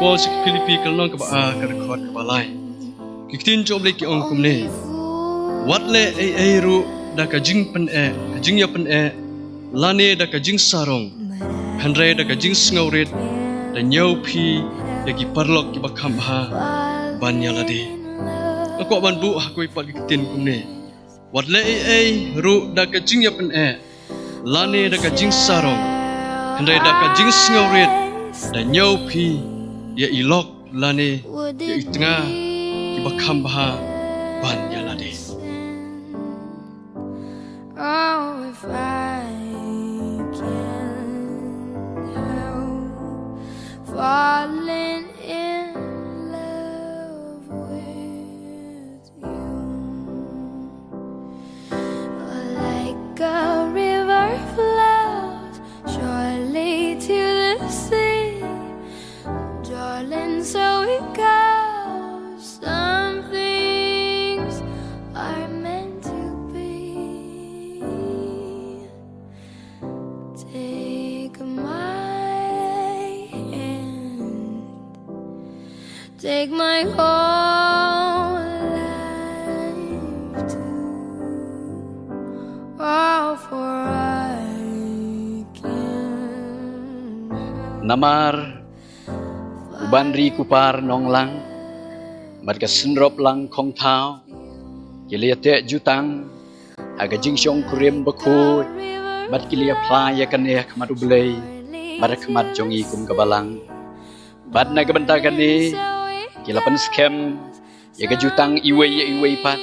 Paul si Philippi kalong ka ba ka record ka balay. Kitin job le ki ong kumne. Wat le ai ru da ka jing pen ka jing ya pen lane da ka jing sarong. Handre da ka jing sngorit da nyau phi ya ki parlok ki bakham ha ban yalade. Ako ban bu hakoi pat kitin kumne. Wat le ai ru da ka jing ya pen lane da ka jing sarong. Handre da ka jing sngorit da nyau phi ya ilok lane ya itnga ki bakham ha ban yalade. Oh, if I can help falling in love with you, like a river flows surely to the sea, darling, so it goes. Some things are meant to be. Take my hand, take my whole life too. Oh, for I can help. Namar Banrikupar Synroplang Marwein Synroplang Kong Thao Yeliate Jutang Aga Jingshong Kurim Bakut Bat Kilia Playa Kane Kamadu Blay Barakmat Jongi Kum Gabalang Bat Nagabanta Kane Kilapan Skem Yaga Jutang Iwe Pat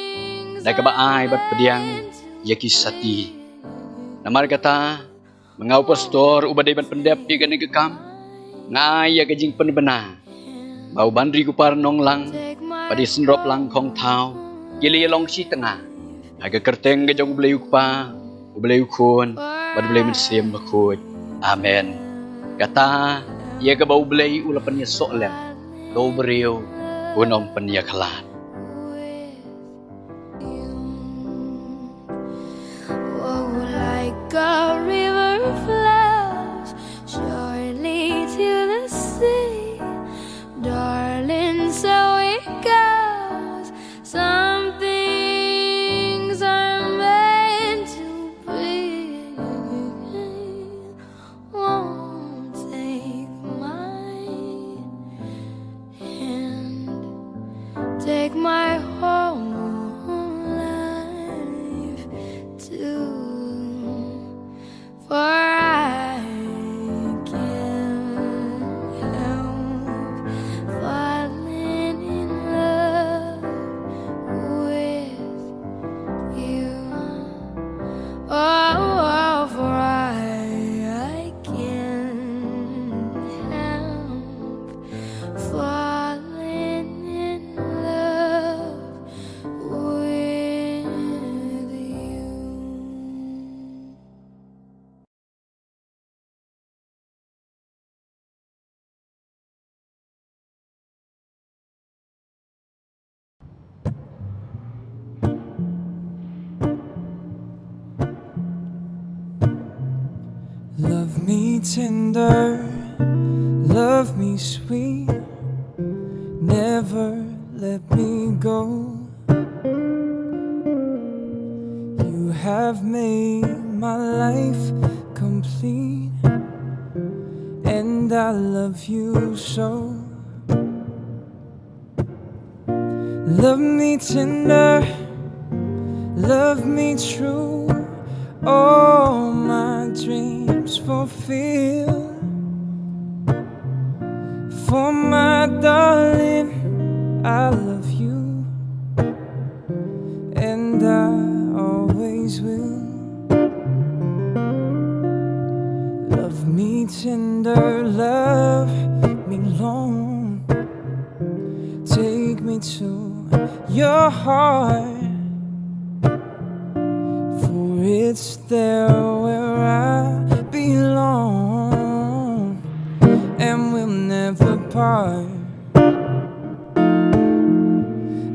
Nagabaai Bat Pediang Yaki Sati Namar kata Mengau pastor Ubadai Bat Pendep Di Gane Gekam Ngai ya gajing penbena bau Banrikupar Synroplang pada Synroplang Kong Thao gili long si tengah aga kerteng gajong beleu pa beleu kun bad beleu mensiem bakut amen kata ya ga bau beleu ulapan ya soklem do bereu unom pen ya kalat. Oh, like a river flows surely to the sea, darling, so it goes. Some things are meant to be. Won't take my hand, take my whole life too. For I can't help falling in love with you. Oh, for I can't help falling in love with you. Love me tender, love me sweet, never let me go. You have made my life complete, and I love you so. Love me tender, love me true, all my dreams fulfill. For my darling, I love you, and I always will. Love me tender, love me long, take me to your heart, for it's there where I belong, and we'll never part.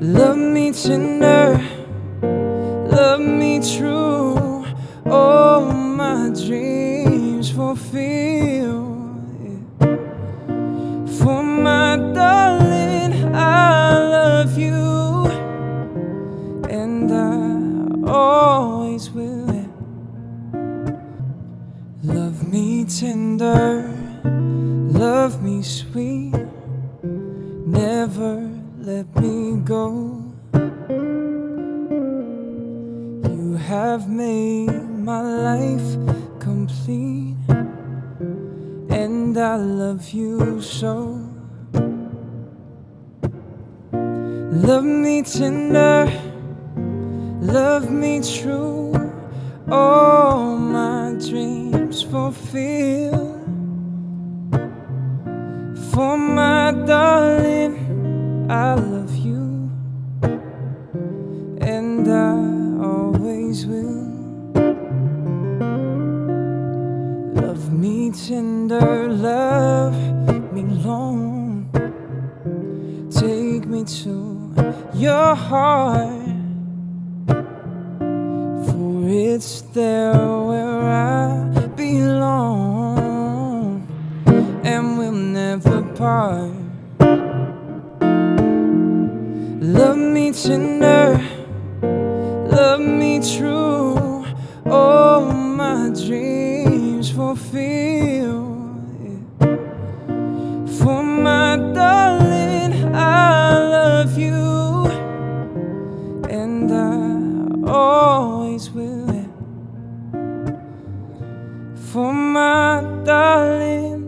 Love me tender, love me true, all my dreams fulfill. For my tender, love me sweet, never let me go. You have made my life complete, and I love you so. Love me tender, love me true, all my dreams fulfill. For my darling, I love you, and I always will. Love me tender, love me long, take me to your heart, for it's there where I belong, and we'll never part. Love me tender, love me true, all my dreams fulfill. For my darling, I love you, and I always will. For my darling,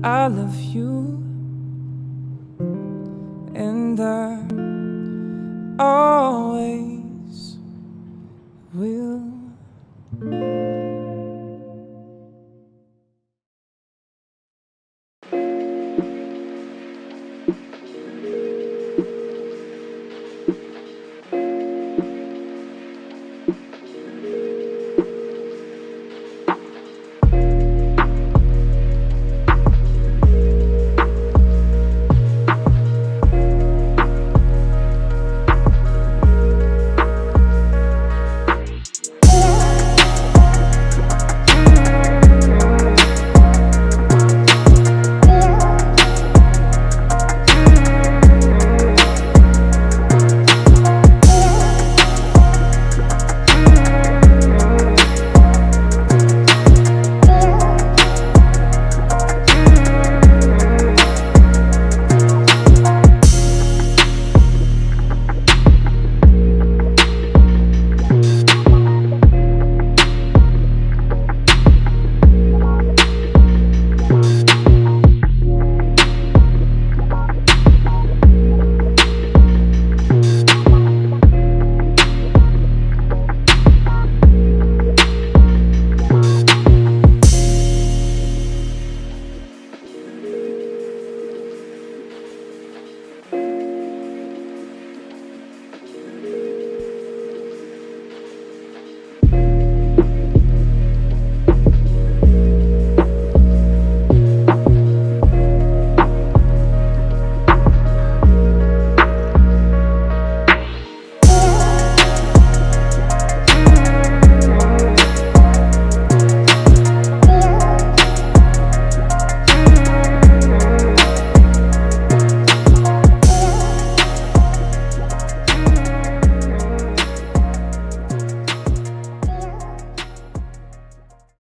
I love you, and I always